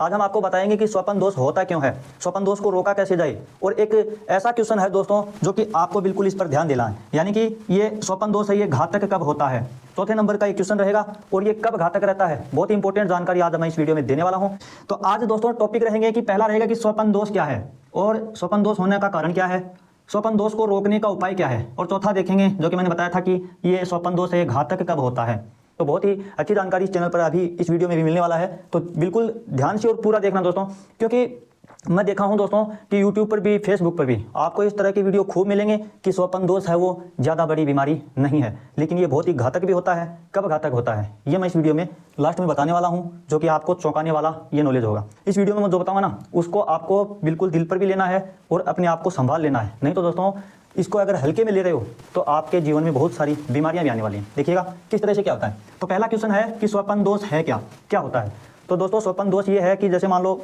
आज हम आपको बताएंगे कि स्वपन दोष होता क्यों है, स्वपन दोष को रोका कैसे जाए। और एक ऐसा क्वेश्चन है दोस्तों जो कि आपको बिल्कुल इस पर ध्यान देना है, यानी कि ये स्वपन दोष है, ये घातक कब होता है। चौथे नंबर का एक क्वेश्चन रहेगा और ये कब घातक रहता है। बहुत इंपॉर्टेंट जानकारी आज मैं इस वीडियो में देने वाला हूं। तो आज दोस्तों टॉपिक रहेंगे कि पहला रहेगा कि स्वपन दोष क्या है और स्वपन दोष होने का कारण क्या है, स्वपन दोष को रोकने का उपाय क्या है, और चौथा देखेंगे जो कि मैंने बताया था कि ये स्वपन दोष है, घातक कब होता है। तो बहुत ही अच्छी जानकारी इस चैनल पर अभी इस वीडियो में भी मिलने वाला है, तो बिल्कुल ध्यान से और पूरा देखना दोस्तों, क्योंकि मैं देखा हूं दोस्तों कि YouTube पर भी, Facebook पर भी आपको इस तरह की वीडियो खूब मिलेंगे कि स्वपन दोष है वो ज़्यादा बड़ी बीमारी नहीं है, लेकिन ये बहुत ही घातक भी होता है। कब घातक होता है ये मैं इस वीडियो में लास्ट में बताने वाला हूं, जो कि आपको चौंकाने वाला ये नॉलेज होगा। इस वीडियो में मैं जो बताऊंगा ना, उसको आपको बिल्कुल दिल पर भी लेना है और अपने आप को संभाल लेना है, नहीं तो दोस्तों इसको अगर हल्के में ले रहे हो तो आपके जीवन में बहुत सारी बीमारियां भी आने वाली हैं। देखिएगा किस तरह से क्या होता है। तो पहला क्वेश्चन है कि स्वपन दोष है क्या, क्या होता है। तो दोस्तों स्वपन दोष ये है कि जैसे मान लो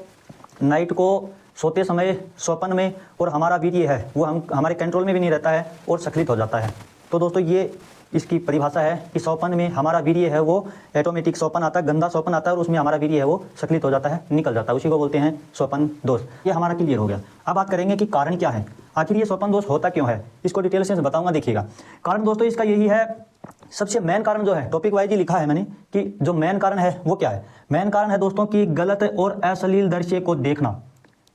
नाइट को सोते समय स्वपन में और हमारा वीर्य है वो हमारे कंट्रोल में भी नहीं रहता है और स्खलित हो जाता है। तो दोस्तों ये इसकी परिभाषा है कि स्वपन में हमारा वीर्य है वो ऑटोमेटिक स्वपन आता है, गंदा स्वपन आता है और उसमें हमारा वीर्य है वो स्खलित हो जाता है, निकल जाता है, उसी को बोलते हैं स्वपन दोष। ये हमारा क्लियर हो गया। अब बात करेंगे कि कारण क्या है, आखिर ये स्वपन दोष होता क्यों है, इसको डिटेल से बताऊंगा। देखिएगा कारण दोस्तों इसका यही है, सबसे मेन कारण जो है टॉपिक वाइज ही लिखा है मैंने कि जो मेन कारण है वो क्या है। मेन कारण है दोस्तों कि गलत और अश्लील दृश्य को देखना,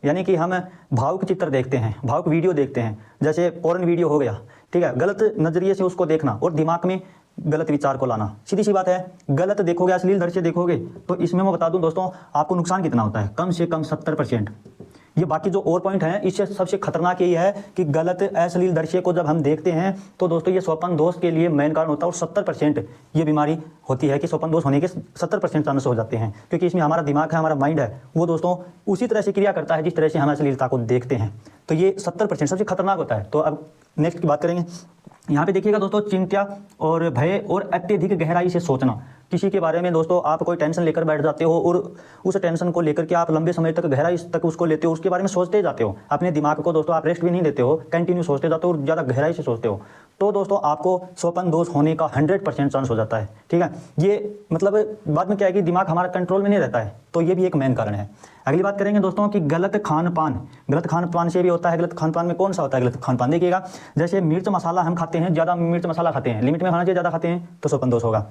यानी कि हम भावुक चित्र देखते हैं, भावुक वीडियो देखते हैं, जैसे पोर्न वीडियो हो गया, ठीक है, गलत नजरिए से उसको देखना और दिमाग में गलत विचार को लाना। सीधी सी बात है, गलत देखोगे, अश्लील दृश्य देखोगे तो इसमें मैं बता दूं दोस्तों आपको नुकसान कितना होता है, कम से कम 70%। ये बाकी जो और पॉइंट हैं इससे सबसे खतरनाक यही है कि गलत अश्लील दृश्य को जब हम देखते हैं तो दोस्तों ये स्वपन दोष के लिए मेन कारण होता है। और 70% ये बीमारी होती है कि स्वपन दोष होने के 70% चांस हो जाते हैं, क्योंकि इसमें हमारा दिमाग है, हमारा माइंड है वो दोस्तों उसी तरह से क्रिया करता है जिस तरह से हम अश्लीलता को देखते हैं। तो ये 70% सबसे खतरनाक होता है। तो अब नेक्स्ट की बात करेंगे। यहाँ पे देखिएगा दोस्तों, चिंता और भय और अत्यधिक गहराई से सोचना। किसी के बारे में दोस्तों आप कोई टेंशन लेकर बैठ जाते हो और उस टेंशन को लेकर के आप लंबे समय तक गहराई तक उसको लेते हो, उसके बारे में सोचते जाते हो, अपने दिमाग को दोस्तों आप रेस्ट भी नहीं देते हो, कंटिन्यू सोचते जाते हो और ज़्यादा गहराई से सोचते हो, तो दोस्तों आपको स्वपन दोष होने का 100% चांस हो जाता है। ठीक है, ये मतलब बाद में क्या है कि दिमाग हमारा कंट्रोल में नहीं रहता है, तो ये भी एक मेन कारण है। अगली बात करेंगे दोस्तों कि गलत खान पान। गलत खान पान से भी होता है। गलत खान पान में कौन सा होता है गलत खान पान, देखिएगा जैसे मिर्च मसाला हम खाते हैं, ज़्यादा मिर्च मसाला खाते हैं, लिमिट में खाना चाहिए, ज़्यादा खाते हैं तो स्वपन दोष होगा।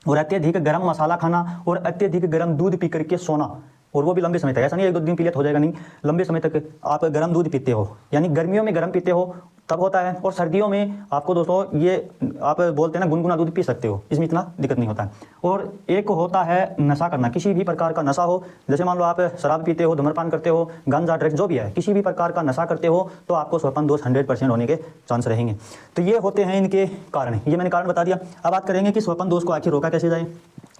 और अत्यधिक गर्म मसाला खाना और अत्यधिक गर्म दूध पी करके सोना, और वो भी लंबे समय तक, ऐसा नहीं एक दो दिन पी लिया तो हो जाएगा, नहीं, लंबे समय तक आप गर्म दूध पीते हो, यानी गर्मियों में गर्म पीते हो तब होता है, और सर्दियों में आपको दोस्तों ये आप बोलते हैं ना गुनगुना दूध पी सकते हो, इसमें इतना दिक्कत नहीं होता है। और एक होता है नशा करना, किसी भी प्रकार का नशा हो, जैसे मान लो आप शराब पीते हो, धूम्रपान करते हो, गांजा ड्रग्स जो भी है, किसी भी प्रकार का नशा करते हो तो आपको स्वपन दोष 100% होने के चांस रहेंगे। तो ये होते हैं इनके कारण, ये मैंने कारण बता दिया। अब बात करेंगे कि स्वपन दोष को आखिर रोका कैसे जाए,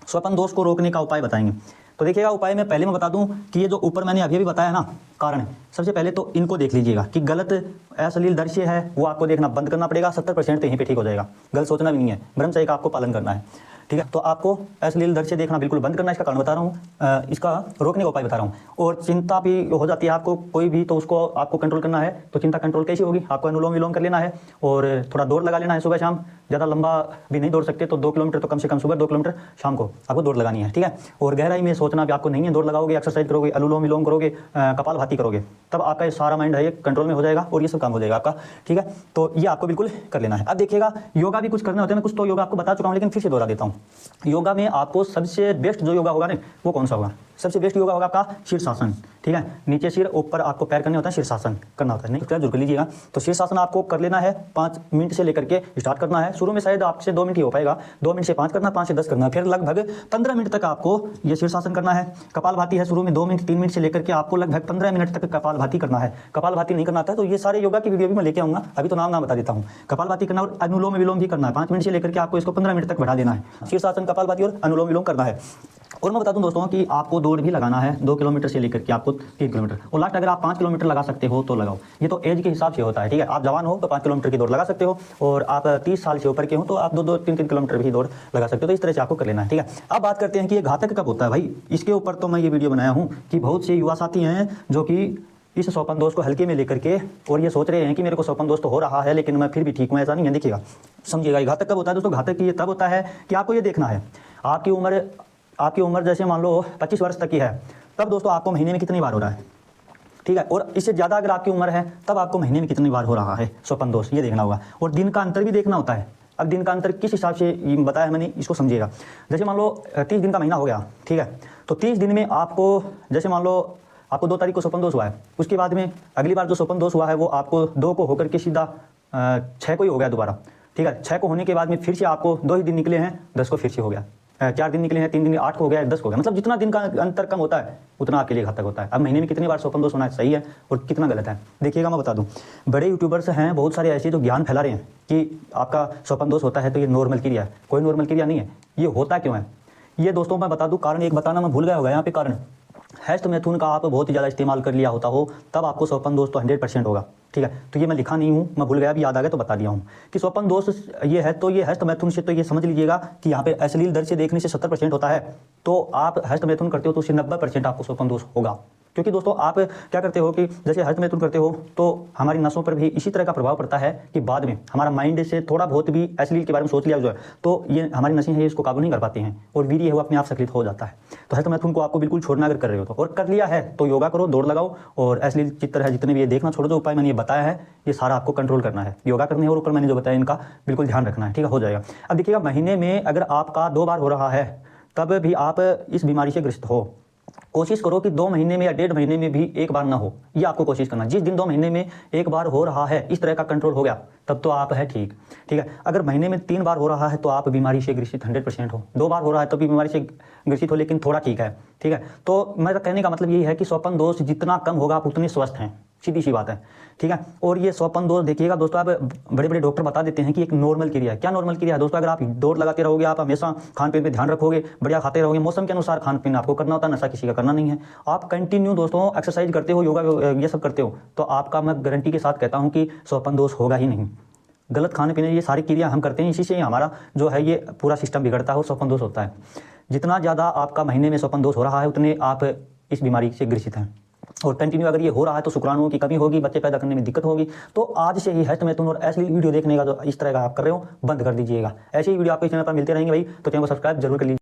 स्वपन दोष को रोकने का उपाय बताएंगे। तो देखिएगा उपाय में पहले मैं बता दूं कि ये जो ऊपर मैंने अभी बताया ना कारण, सबसे पहले तो इनको देख लीजिएगा कि गलत अश्लील दृश्य है वो आपको देखना बंद करना पड़ेगा, 70% तो यहीं पे ठीक हो जाएगा। गलत सोचना भी नहीं है, ब्रह्मचर्य का आपको पालन करना है, ठीक है। तो आपको अश्लील दृश्य देखना बिल्कुल बंद करना है, इसका कारण बता रहा हूँ, इसका रोकने का उपाय बता रहा हूँ। और चिंता भी हो जाती है आपको कोई भी, तो उसको आपको कंट्रोल करना है। तो चिंता कंट्रोल कैसी होगी, आपको अनुलोम विलोम कर लेना है और थोड़ा दौड़ लगा लेना है सुबह शाम। ज़्यादा लंबा भी नहीं दौड़ सकते तो 2 किलोमीटर तो कम से कम सुबह, 2 किलोमीटर शाम को आपको दौड़ लगानी है, ठीक है। और गहराई में सोचना भी आपको नहीं है, दौड़ लगाओगे, एक्सरसाइज करोगे, अनुलोम विलोम करोगे, कपालभाति करोगे, तब आपका ये सारा माइंड है ये कंट्रोल में हो जाएगा और ये सब काम हो जाएगा आपका, ठीक है। तो ये आपको बिल्कुल कर लेना है। अब देखिएगा योगा भी कुछ करना होता है, मैं कुछ तो योगा आपको बता चुका हूँ लेकिन फिर से दोहरा देता हूँ। योगा में आपको सबसे बेस्ट जो योगा होगा ना वो कौन सा होगा, सबसे बेस्ट योगा होगा आपका शीर्षासन, ठीक है। नीचे सिर, ऊपर आपको पैर करने होता है, शीर्षासन करना होता है, नहीं जरूर कर लीजिएगा। तो शीर्षासन आपको कर लेना है, 5 मिनट से लेकर के स्टार्ट करना है। शुरू में शायद आपसे 2 मिनट ही हो पाएगा, 2 मिनट से 5 करना, 5 से 10 करना, फिर लगभग 15 मिनट तक आपको ये शीर्षासन करना है। कपालभाति है, शुरू में 2 मिनट 3 मिनट से लेकर के आपको लगभग 15 मिनट तक कपालभाति करना है। कपालभाति नहीं करना आता है तो ये सारे योगा की वीडियो भी मैं लेके आऊंगा, अभी तो नाम बता देता हूँ। कपालभाति करना और अनुलोम विलोम भी करना है, 5 मिनट से लेकर के आपको इसको 15 मिनट तक बढ़ा देना है। शीर्षासन, कपालभाति और अनुलोम विलोम करना है। और मैं बता दूं दोस्तों कि आपको दौड़ भी लगाना है 2 किलोमीटर से लेकर के आपको 3 किलोमीटर, और लास्ट अगर आप 5 किलोमीटर लगा सकते हो तो लगाओ। ये तो एज के हिसाब से होता है, ठीक है। आप जवान हो तो 5 किलोमीटर की दौड़ लगा सकते हो, और आप 30 साल से ऊपर के हो तो आप 2-2, 3-3 किलोमीटर भी दौड़ लगा सकते हो। तो इस तरह से आपको कर लेना है, ठीक है। अब बात करते हैं कि ये घातक कब होता है भाई। इसके ऊपर तो मैं ये वीडियो बनाया हूँ कि बहुत से युवा साथी हैं जो कि इस स्वपन दोष को हल्के में लेकर के और ये सोच रहे हैं कि मेरे को स्वपन दोष तो हो रहा है लेकिन मैं फिर भी ठीक हूँ, ऐसा नहीं है। देखिएगा समझिएगा, घातक कब होता है दोस्तों। घातक ये तब होता है कि आपको ये देखना है आपकी उम्र जैसे मान लो 25 वर्ष तक की है तब दोस्तों आपको महीने में कितनी बार हो रहा है, ठीक है। और इससे ज़्यादा अगर आपकी उम्र है तब आपको महीने में कितनी बार हो रहा है स्वप्न दोष, ये देखना होगा। और दिन का अंतर भी देखना होता है। अब दिन का अंतर किस हिसाब से ये बताया मैंने, इसको समझिएगा। जैसे मान लो 30 दिन का महीना हो गया, ठीक है, तो 30 दिन में आपको, जैसे मान लो आपको 2 तारीख को स्वप्न दोष हुआ है, उसके बाद में अगली बार जो स्वप्न दोष हुआ है वो आपको 2 को होकर के सीधा 6 को ही हो गया दोबारा, ठीक है। 6 को होने के बाद में फिर से आपको 2 ही दिन निकले हैं, 10 को फिर से हो गया, 4 दिन निकले हैं, 3 दिन 8 को हो गया, 10 को हो गया। मतलब जितना दिन का अंतर कम होता है उतना आपके लिए घातक होता है। अब महीने में कितनी बार स्वप्न दोष होना सही है और कितना गलत है, देखिएगा मैं बता दूं। बड़े यूट्यूबर्स हैं बहुत सारे ऐसे जो ज्ञान फैला रहे हैं कि आपका स्वप्न दोष होता है तो ये नॉर्मल क्रिया है। कोई नॉर्मल क्रिया नहीं है। ये होता क्यों है ये दोस्तों मैं बता दूं, कारण एक बताना मैं भूल गया होगा यहाँ पे। कारण हैष्टमैथुन का आप बहुत ही ज़्यादा इस्तेमाल कर लिया होता हो तब आपको स्वप्न दोष तो 100% होगा, ठीक है। तो ये मैं लिखा नहीं हूँ, मैं भूल गया, अभी याद आ गया तो बता दिया हूँ कि स्वप्न दोष ये है। तो ये हैष्टमैथुन से तो ये समझ लीजिएगा कि यहाँ पे अश्लील दृश्य देखने से 70% होता है, तो आप हैष्टमैथुन करते हो तो उससे 90% आपको स्वप्न दोष होगा। क्योंकि दोस्तों आप क्या करते हो कि जैसे हैष्टमैथुन करते हो तो हमारी नसों पर भी इसी तरह का प्रभाव पड़ता है कि बाद में हमारा माइंड से थोड़ा बहुत भी अश्लील के बारे में सोच लिया जो है तो ये हमारी नसें हैं इसको काबू नहीं कर पाती हैं और वीर्य है वो अपने आप सक्रिय हो जाता है। तो हैष्टमैथुन को आपको बिल्कुल छोड़ना अगर कर रहे हो तो, और कर लिया है तो योगा करो, दौड़ लगाओ और अश्लील चित्र है जितने भी ये देखना छोड़ो। जो उपाय मैंने ये बताया है ये सारा आपको कंट्रोल करना है, योगा करने है और ऊपर मैंने जो बताया इनका बिल्कुल ध्यान रखना है, ठीक है, हो जाएगा। अब देखिएगा महीने में अगर आपका 2 बार हो रहा है तब भी आप इस बीमारी से ग्रस्त हो, कोशिश करो कि 2 महीने में या 1.5 महीने में भी 1 बार ना हो, ये आपको कोशिश करना। जिस दिन 2 महीने में 1 बार हो रहा है इस तरह का कंट्रोल हो गया तब तो आप है ठीक, ठीक है। अगर महीने में 3 बार हो रहा है तो आप बीमारी से ग्रसित 100% हो। 2 बार हो रहा है तो भी बीमारी से ग्रसित हो लेकिन थोड़ा ठीक है, ठीक है। तो मेरा कहने का मतलब यही है कि स्वप्न दोष जितना कम होगा आप उतने स्वस्थ हैं, सीधी सी बात है, ठीक है। और ये स्वप्न दोष देखिएगा दोस्तों, आप बड़े बड़े डॉक्टर बता देते हैं कि एक नॉर्मल क्रिया है। क्या नॉर्मल क्रिया है दोस्तों? अगर आप दौड़ लगाते रहोगे, आप हमेशा खान पीन पे ध्यान रखोगे, बढ़िया खाते रहोगे, मौसम के अनुसार खान पीन आपको करना होता है, नशा किसी का करना नहीं है। आप कंटिन्यू दोस्तों एक्सरसाइज करते हो, योगा ये सब करते हो तो आपका मैं गारंटी के साथ कहता हूँ कि स्वप्न दोष होगा ही नहीं। गलत खाने पीने ये सारी क्रिया हम करते हैं, इसी से ही हमारा जो है ये पूरा सिस्टम बिगड़ता है और स्वप्न दोष होता है। जितना ज़्यादा आपका महीने में स्वप्न दोष हो रहा है उतने आप इस बीमारी से ग्रसित हैं। और कंटिन्यू अगर ये हो रहा है तो शुक्राणुओं की कमी होगी, बच्चे पैदा करने में दिक्कत होगी। तो आज से ही हैष्टमैथुन और अश्लील वीडियो देखने का जो इस तरह का आप कर रहे हो बंद कर दीजिएगा। ऐसे ही वीडियो आपको इस चैनल पर मिलते रहेंगे भाई, तो चैनल को सब्सक्राइब जरूर कर लीजिए।